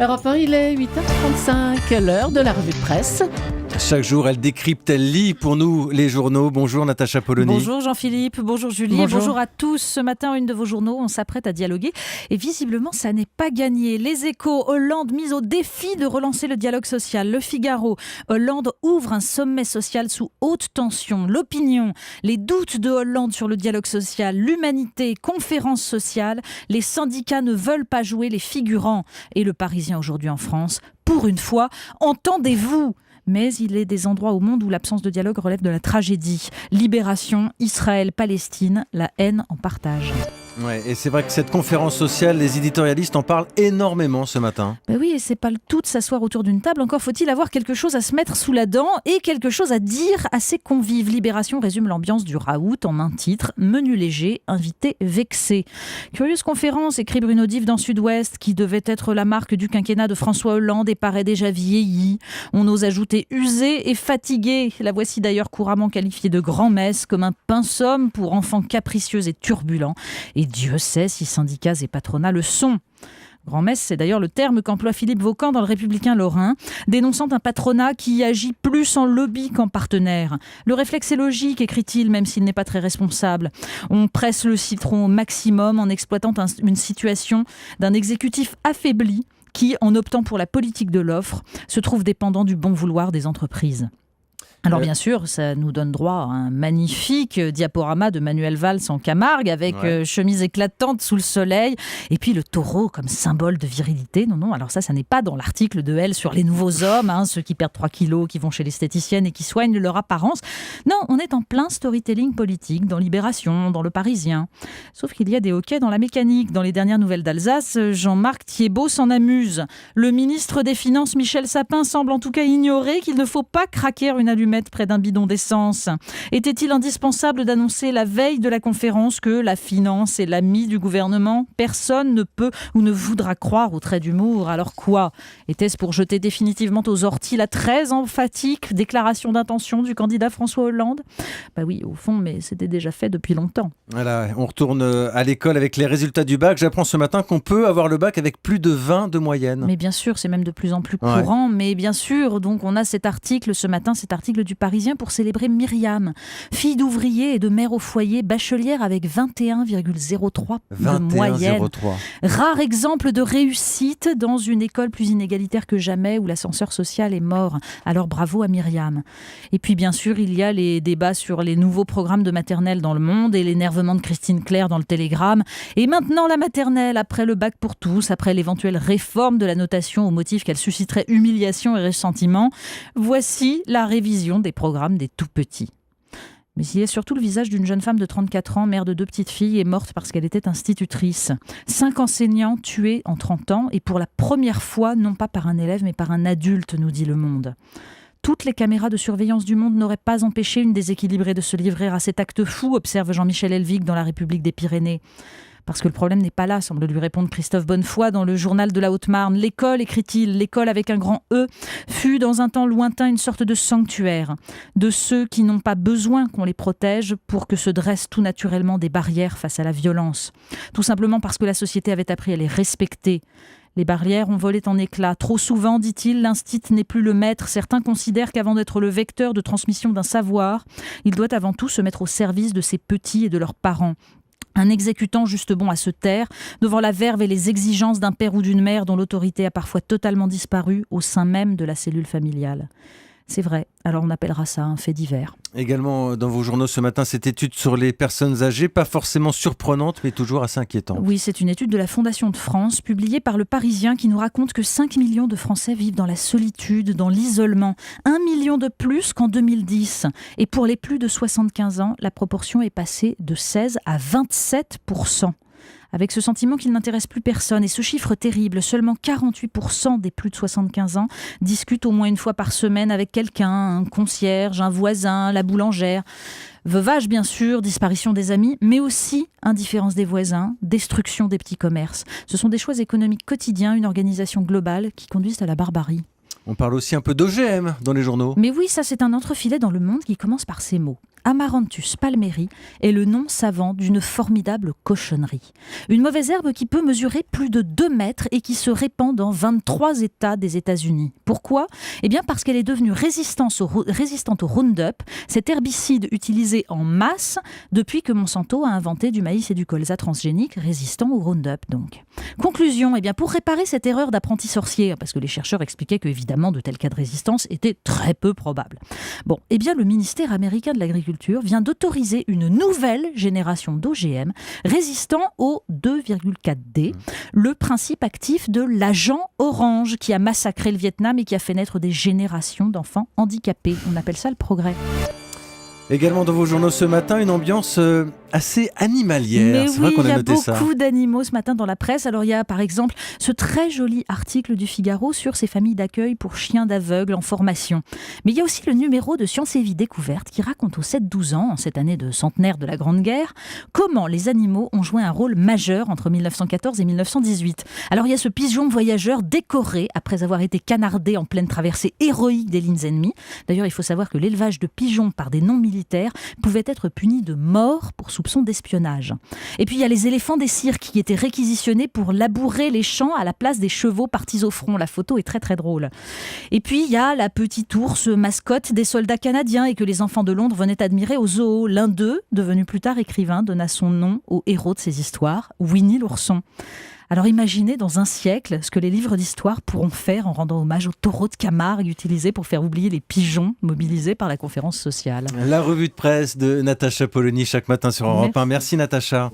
Europe 1, il est 8h35, l'heure de la revue de presse. Chaque jour, elle décrypte, elle lit pour nous les journaux. Bonjour Natacha Polony. Bonjour Jean-Philippe, bonjour Julie, bonjour à tous. Ce matin, une de vos journaux, on s'apprête à dialoguer. Et visiblement, ça n'est pas gagné. Les Échos, Hollande mise au défi de relancer le dialogue social. Le Figaro, Hollande ouvre un sommet social sous haute tension. L'Opinion, les doutes de Hollande sur le dialogue social. L'Humanité, conférence sociale. Les syndicats ne veulent pas jouer les figurants. Et le Parisien aujourd'hui en France, pour une fois, entendez-vous ? Mais il est des endroits au monde où l'absence de dialogue relève de la tragédie. Libération, Israël, Palestine, la haine en partage. Ouais, et c'est vrai que cette conférence sociale, les éditorialistes en parlent énormément ce matin. Oui, et c'est pas le tout de s'asseoir autour d'une table. Encore faut-il avoir quelque chose à se mettre sous la dent et quelque chose à dire à ses convives. Libération résume l'ambiance du raout en un titre, menu léger, invité vexé. Curieuse conférence, écrit Bruno Dive dans Sud-Ouest, qui devait être la marque du quinquennat de François Hollande et paraît déjà vieillie. On ose ajouter usé et fatigué. La voici d'ailleurs couramment qualifiée de grand-messe, comme un pinsomme pour enfants capricieux et turbulents. Et Dieu sait si syndicats et patronats le sont. Grand-messe, c'est d'ailleurs le terme qu'emploie Philippe Vaucan dans Le Républicain lorrain, dénonçant un patronat qui agit plus en lobby qu'en partenaire. Le réflexe est logique, écrit-il, même s'il n'est pas très responsable. On presse le citron au maximum en exploitant une situation d'un exécutif affaibli qui, en optant pour la politique de l'offre, se trouve dépendant du bon vouloir des entreprises. Alors bien sûr, ça nous donne droit à un magnifique diaporama de Manuel Valls en Camargue avec chemise éclatante sous le soleil et puis le taureau comme symbole de virilité. Non, alors ça n'est pas dans l'article de Elle sur les nouveaux hommes, ceux qui perdent 3 kilos, qui vont chez l'esthéticienne et qui soignent leur apparence. Non, on est en plein storytelling politique dans Libération, dans Le Parisien. Sauf qu'il y a des hoquets dans la mécanique. Dans les dernières nouvelles d'Alsace, Jean-Marc Thiébaut s'en amuse. Le ministre des Finances, Michel Sapin, semble en tout cas ignorer qu'il ne faut pas craquer une allumette près d'un bidon d'essence. Était-il indispensable d'annoncer la veille de la conférence que la finance est l'ami du gouvernement ? Personne ne peut ou ne voudra croire au trait d'humour. Alors quoi ? Était-ce pour jeter définitivement aux orties la très emphatique déclaration d'intention du candidat François Hollande ? Oui, au fond, mais c'était déjà fait depuis longtemps. Voilà, on retourne à l'école avec les résultats du bac. J'apprends ce matin qu'on peut avoir le bac avec plus de 20 de moyenne. Mais bien sûr, c'est même de plus en plus courant. Mais bien sûr, donc on a cet article ce matin, cet article du Parisien pour célébrer Myriam, fille d'ouvrier et de mère au foyer, bachelière avec 21,03 de moyenne. Rare exemple de réussite dans une école plus inégalitaire que jamais où l'ascenseur social est mort. Alors bravo à Myriam. Et puis bien sûr, il y a les débats sur les nouveaux programmes de maternelle dans le monde et l'énervement de Christine Claire dans le Télégramme. Et maintenant la maternelle, après le bac pour tous, après l'éventuelle réforme de la notation au motif qu'elle susciterait humiliation et ressentiment, voici la révision des programmes des tout-petits. Mais il y a surtout le visage d'une jeune femme de 34 ans, mère de 2 petites filles et morte parce qu'elle était institutrice. 5 enseignants tués en 30 ans et pour la première fois, non pas par un élève mais par un adulte, nous dit Le Monde. Toutes les caméras de surveillance du monde n'auraient pas empêché une déséquilibrée de se livrer à cet acte fou, observe Jean-Michel Helvig dans La République des Pyrénées. Parce que le problème n'est pas là, semble lui répondre Christophe Bonnefoy dans le journal de la Haute-Marne. L'école, écrit-il, l'école avec un grand E, fut dans un temps lointain une sorte de sanctuaire de ceux qui n'ont pas besoin qu'on les protège pour que se dressent tout naturellement des barrières face à la violence. Tout simplement parce que la société avait appris à les respecter. Les barrières ont volé en éclats. Trop souvent, dit-il, l'instit n'est plus le maître. Certains considèrent qu'avant d'être le vecteur de transmission d'un savoir, il doit avant tout se mettre au service de ses petits et de leurs parents. Un exécutant juste bon à se taire devant la verve et les exigences d'un père ou d'une mère dont l'autorité a parfois totalement disparu au sein même de la cellule familiale. C'est vrai, alors on appellera ça un fait divers. Également dans vos journaux ce matin, cette étude sur les personnes âgées, pas forcément surprenante, mais toujours assez inquiétante. Oui, c'est une étude de la Fondation de France, publiée par Le Parisien, qui nous raconte que 5 millions de Français vivent dans la solitude, dans l'isolement. 1 million de plus qu'en 2010. Et pour les plus de 75 ans, la proportion est passée de 16 à 27%. Avec ce sentiment qu'il n'intéresse plus personne. Et ce chiffre terrible, seulement 48% des plus de 75 ans discutent au moins une fois par semaine avec quelqu'un, un concierge, un voisin, la boulangère. Veuvage bien sûr, disparition des amis, mais aussi indifférence des voisins, destruction des petits commerces. Ce sont des choix économiques quotidiens, une organisation globale qui conduisent à la barbarie. On parle aussi un peu d'OGM dans les journaux. Mais oui, ça c'est un entrefilet dans le Monde qui commence par ces mots. Amaranthus palmeri est le nom savant d'une formidable cochonnerie. Une mauvaise herbe qui peut mesurer plus de 2 mètres et qui se répand dans 23 États des États-Unis. Pourquoi ? Eh bien parce qu'elle est devenue résistante au Roundup, cet herbicide utilisé en masse depuis que Monsanto a inventé du maïs et du colza transgénique résistant au Roundup donc. Conclusion, eh bien pour réparer cette erreur d'apprenti sorcier, parce que les chercheurs expliquaient que évidemment de tels cas de résistance étaient très peu probables. Bon, eh bien le ministère américain de l'Agriculture vient d'autoriser une nouvelle génération d'OGM résistant au 2,4-D, le principe actif de l'agent orange qui a massacré le Vietnam et qui a fait naître des générations d'enfants handicapés. On appelle ça le progrès. Également dans vos journaux ce matin, une ambiance assez animalière. Mais c'est vrai qu'on a noté ça. Il y a beaucoup d'animaux ce matin dans la presse. Alors il y a par exemple ce très joli article du Figaro sur ces familles d'accueil pour chiens d'aveugles en formation. Mais il y a aussi le numéro de Science et Vie Découverte qui raconte aux 7-12 ans, en cette année de centenaire de la Grande Guerre, comment les animaux ont joué un rôle majeur entre 1914 et 1918. Alors il y a ce pigeon voyageur décoré après avoir été canardé en pleine traversée héroïque des lignes ennemies. D'ailleurs il faut savoir que l'élevage de pigeons par des non-militaires pouvait être puni de mort pour soupçon d'espionnage. Et puis il y a les éléphants des cirques qui étaient réquisitionnés pour labourer les champs à la place des chevaux partis au front. La photo est très très drôle. Et puis il y a la petite ours mascotte des soldats canadiens et que les enfants de Londres venaient admirer au zoo. L'un d'eux, devenu plus tard écrivain, donna son nom au héros de ces histoires, Winnie l'ourson. Alors imaginez dans un siècle ce que les livres d'histoire pourront faire en rendant hommage au taureau de Camargue utilisé pour faire oublier les pigeons mobilisés par la conférence sociale. La revue de presse de Natacha Polony chaque matin sur Europe 1. Merci Natacha.